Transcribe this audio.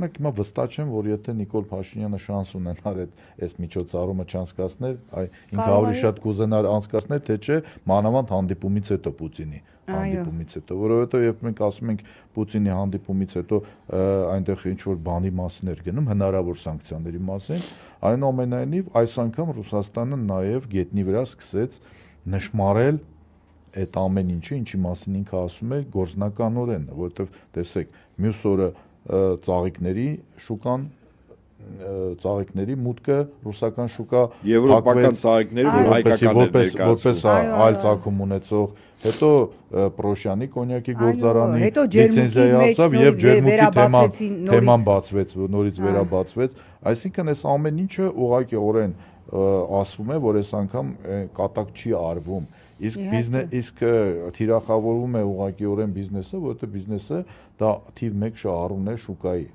Մենք հիմա վստահ չեմ, որ եթե Նիկոլ Փաշինյանը շանս ունենար այս միջոցառումը չանցկացնել, ինքը ավելի շատ կուզենար անցկացնել, թե չէ, մանավանդ հանդիպումից հետո Պուտինի հանդիպումից հետո, որովհետև երբ մենք ասում ենք Պուտինի հանդիպումից հետո այնտեղ ինչ որ բանի մասին էր գնում, հնարավոր սանկցիաների մասին, այնուամենայնիվ այս անգամ Ռուսաստանը նաև գետնի վրա սկսեց նշմարել այդ ամեն ինչը, ինչի մասին ինքը ասում է գործնականորեն, որովհետև տեսեք, մյուս օրը ծաղիկների մուտքը ռուսական շուկա եվրոպական ծաղիկների, որ հայկականներ որպես այլ ծագում ունեցող, հետո Պրոշյանի կոնյակի գործարանի լիցենզիայացավ եւ ջերմուկի թեման բացվեց, նորից վերաբացվեց, այսինքն այս ամեն ինչը ուղղակիորեն ասվում է, որ այս անգամ կատակ չի արվում, իսկ թիրախավորվում է ուղղակիորեն բիզնեսը, որովհետեւ բիզնեսը դա թիվ 1 շահառուն է շուկայի